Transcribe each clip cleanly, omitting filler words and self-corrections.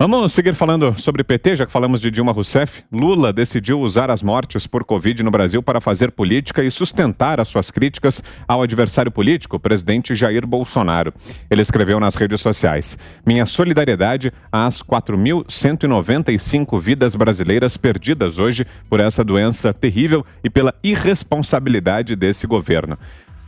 Vamos seguir falando sobre PT, já que falamos de Dilma Rousseff. Lula decidiu usar as mortes por Covid no Brasil para fazer política e sustentar as suas críticas ao adversário político, o presidente Jair Bolsonaro. Ele escreveu nas redes sociais: "Minha solidariedade às 4.195 vidas brasileiras perdidas hoje por essa doença terrível e pela irresponsabilidade desse governo."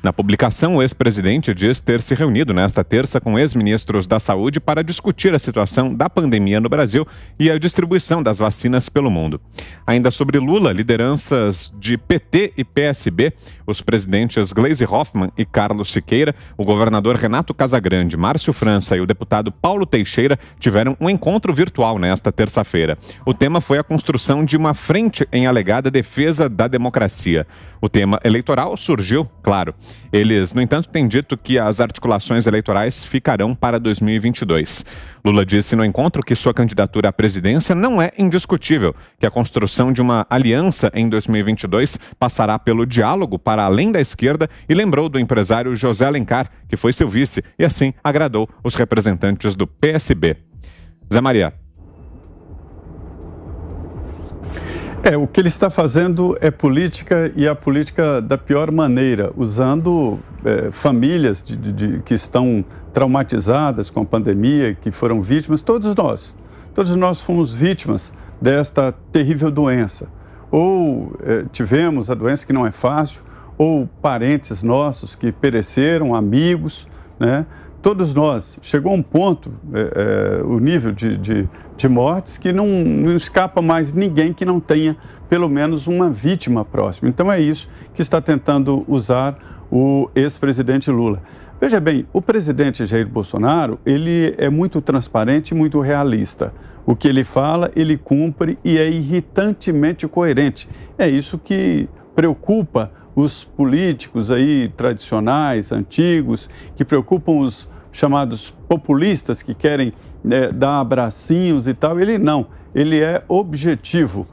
Na publicação, o ex-presidente diz ter se reunido nesta terça com ex-ministros da Saúde para discutir a situação da pandemia no Brasil e a distribuição das vacinas pelo mundo. Ainda sobre Lula, lideranças de PT e PSB, os presidentes Gleisi Hoffmann e Carlos Siqueira, o governador Renato Casagrande, Márcio França e o deputado Paulo Teixeira tiveram um encontro virtual nesta terça-feira. O tema foi a construção de uma frente em alegada defesa da democracia. O tema eleitoral surgiu, claro. Eles, no entanto, têm dito que as articulações eleitorais ficarão para 2022. Lula disse no encontro que sua candidatura à presidência não é indiscutível, que a construção de uma aliança em 2022 passará pelo diálogo para além da esquerda e lembrou do empresário José Alencar, que foi seu vice, e assim agradou os representantes do PSB. Zé Maria. O que ele está fazendo é política, e a política da pior maneira, usando famílias que estão traumatizadas com a pandemia, que foram vítimas, todos nós fomos vítimas desta terrível doença. Ou tivemos a doença que não é fácil, ou parentes nossos que pereceram, amigos, né? Todos nós, chegou a um ponto, o nível de mortes, que não escapa mais ninguém que não tenha pelo menos uma vítima próxima. Então é isso que está tentando usar o ex-presidente Lula. Veja bem, o presidente Jair Bolsonaro, ele é muito transparente e muito realista. O que ele fala, ele cumpre e é irritantemente coerente. É isso que preocupa os políticos aí tradicionais, antigos, que preocupam os chamados populistas que querem dar abracinhos e tal. Ele não, ele é objetivo.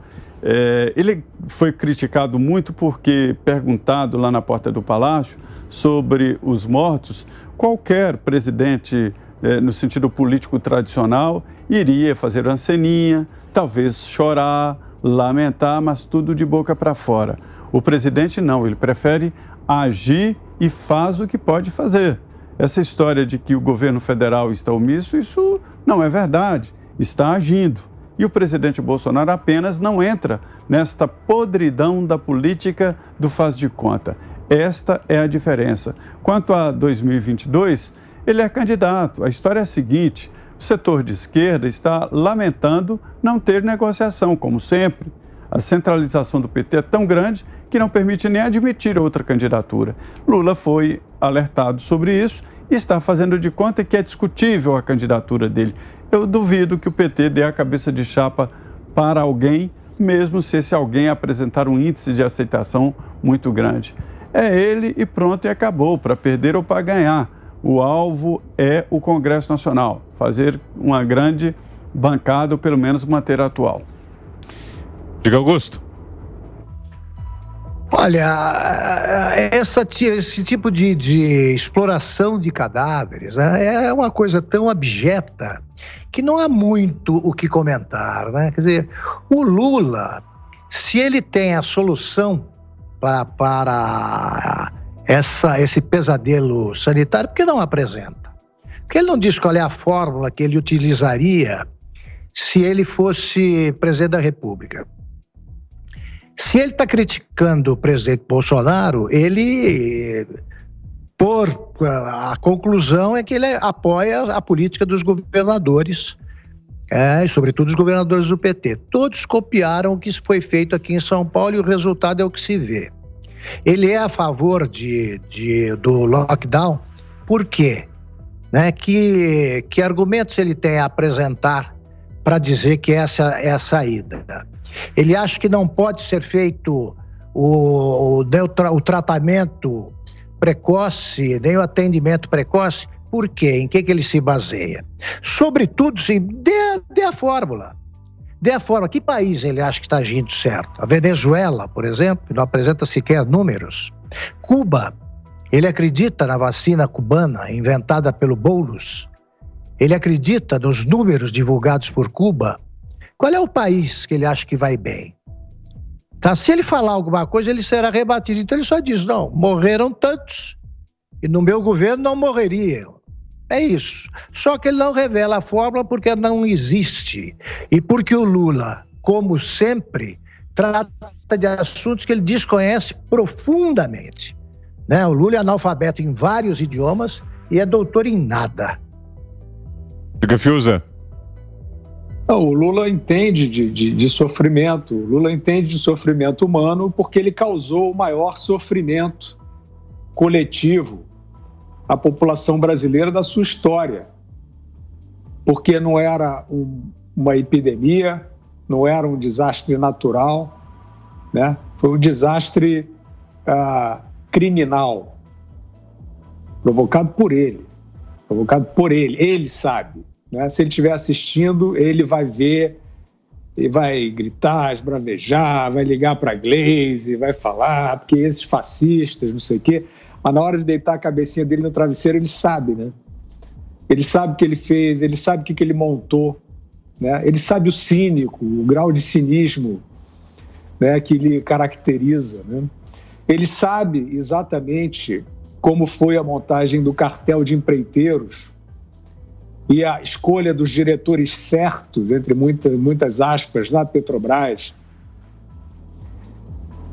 Ele foi criticado muito porque, perguntado lá na porta do Palácio sobre os mortos, qualquer presidente, no sentido político tradicional, iria fazer uma ceninha, talvez chorar, lamentar, mas tudo de boca para fora. O presidente não, ele prefere agir e faz o que pode fazer. Essa história de que o governo federal está omisso, isso não é verdade, está agindo. E o presidente Bolsonaro apenas não entra nesta podridão da política do faz de conta. Esta é a diferença. Quanto a 2022, ele é candidato. A história é a seguinte: o setor de esquerda está lamentando não ter negociação, como sempre. A centralização do PT é tão grande que não permite nem admitir outra candidatura. Lula foi alertado sobre isso e está fazendo de conta que é discutível a candidatura dele. Eu duvido que o PT dê a cabeça de chapa para alguém, mesmo se esse alguém apresentar um índice de aceitação muito grande. É ele e pronto, e acabou, para perder ou para ganhar. O alvo é o Congresso Nacional, fazer uma grande bancada ou pelo menos manter a atual. Diga, Augusto. Olha, esse tipo de exploração de cadáveres é uma coisa tão abjeta que não há muito o que comentar, né? Quer dizer, o Lula, se ele tem a solução para esse pesadelo sanitário, por que não apresenta? Porque ele não diz qual é a fórmula que ele utilizaria se ele fosse presidente da República. Se ele está criticando o presidente Bolsonaro, a conclusão é que ele apoia a política dos governadores, e sobretudo os governadores do PT. Todos copiaram o que foi feito aqui em São Paulo e o resultado é o que se vê. Ele é a favor do lockdown, por quê? Que argumentos ele tem a apresentar para dizer que essa é a saída? Ele acha que não pode ser feito o tratamento precoce, nem o atendimento precoce. Por quê? Em que ele se baseia? Sobretudo, sim, dê a fórmula. Dê a fórmula. Que país ele acha que está agindo certo? A Venezuela, por exemplo, que não apresenta sequer números. Cuba, ele acredita na vacina cubana inventada pelo Boulos. Ele acredita nos números divulgados por Cuba? Qual é o país que ele acha que vai bem? Tá? Se ele falar alguma coisa, ele será rebatido. Então ele só diz, não, morreram tantos e no meu governo não morreriam. É isso. Só que ele não revela a fórmula porque não existe. E porque o Lula, como sempre, trata de assuntos que ele desconhece profundamente. Né? O Lula é analfabeto em vários idiomas e é doutor em nada. Diga, Fiuza. O Lula entende de sofrimento, o Lula entende de sofrimento humano porque ele causou o maior sofrimento coletivo à população brasileira da sua história. Porque não era uma epidemia, não era um desastre natural, né? Foi um desastre criminal, provocado por ele, ele sabe. Né? Se ele estiver assistindo, ele vai ver e vai gritar, esbravejar, vai ligar para a Glaze, vai falar, porque esses fascistas, não sei o quê. Mas na hora de deitar a cabecinha dele no travesseiro, ele sabe, né? Ele sabe o que ele fez, ele sabe o que ele montou, né? Ele sabe o cínico, o grau de cinismo, né, que lhe caracteriza, né? Ele sabe exatamente como foi a montagem do cartel de empreiteiros e a escolha dos diretores certos, entre muitas aspas, na Petrobras,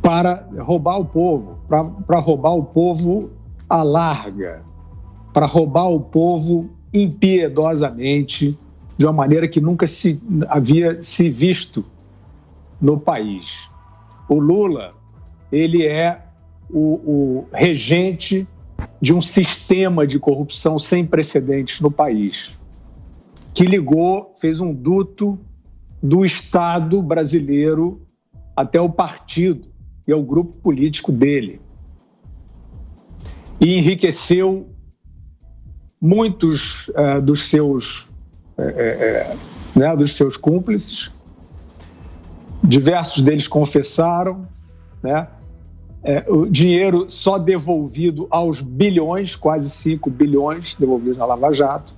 para roubar o povo, para roubar o povo à larga, para roubar o povo impiedosamente, de uma maneira que nunca havia se visto no país. O Lula, ele é o regente de um sistema de corrupção sem precedentes no país, que fez um duto do Estado brasileiro até o partido e ao grupo político dele. E enriqueceu muitos dos seus cúmplices. Diversos deles confessaram, né? O dinheiro só devolvido aos bilhões, quase 5 bilhões devolvidos na Lava Jato.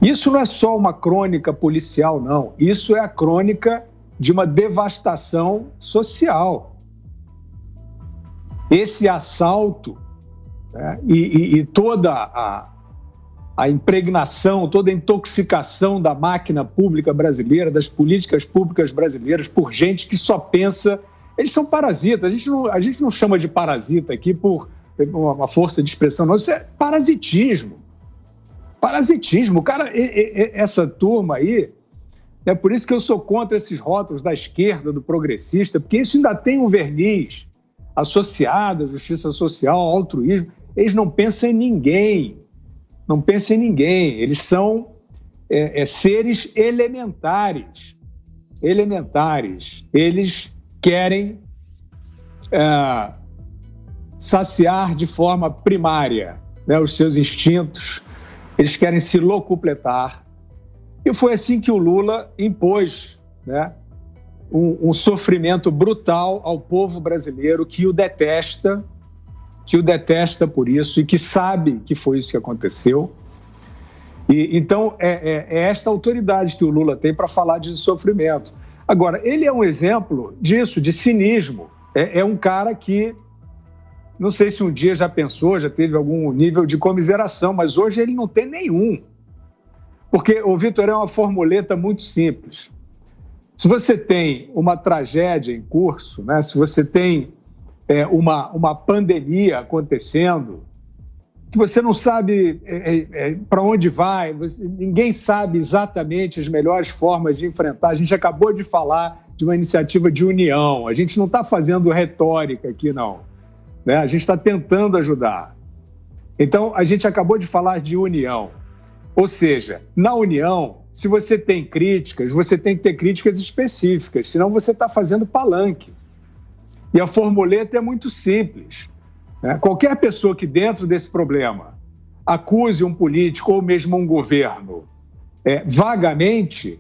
Isso não é só uma crônica policial, não. Isso é a crônica de uma devastação social. Esse assalto, né, e toda a impregnação, toda a intoxicação da máquina pública brasileira, das políticas públicas brasileiras, por gente que só pensa... Eles são parasitas. A gente não chama de parasita aqui por uma força de expressão, não. Isso é parasitismo. Parasitismo. Cara, essa turma aí, é por isso que eu sou contra esses rótulos da esquerda, do progressista, porque isso ainda tem um verniz associado à justiça social, ao altruísmo. Eles não pensam em ninguém. Não pensam em ninguém. Eles são seres elementares. Eles querem saciar de forma primária, né, os seus instintos. Eles querem se locupletar. E foi assim que o Lula impôs, né, um sofrimento brutal ao povo brasileiro que o detesta por isso e que sabe que foi isso que aconteceu. Então, é esta autoridade que o Lula tem para falar de sofrimento. Agora, ele é um exemplo disso, de cinismo. É um cara que, não sei se um dia já pensou, já teve algum nível de comiseração, mas hoje ele não tem nenhum. Porque, Vitor, é uma formuleta muito simples. Se você tem uma tragédia em curso, né, se você tem uma pandemia acontecendo, que você não sabe para onde vai, ninguém sabe exatamente as melhores formas de enfrentar. A gente acabou de falar de uma iniciativa de união, a gente não está fazendo retórica aqui, não. Né? A gente está tentando ajudar. Então, a gente acabou de falar de união. Ou seja, na união, se você tem críticas, você tem que ter críticas específicas, senão você está fazendo palanque. E a formuleta é muito simples. Né? Qualquer pessoa que dentro desse problema acuse um político ou mesmo um governo vagamente,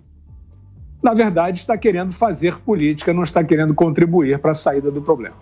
na verdade está querendo fazer política, não está querendo contribuir para a saída do problema.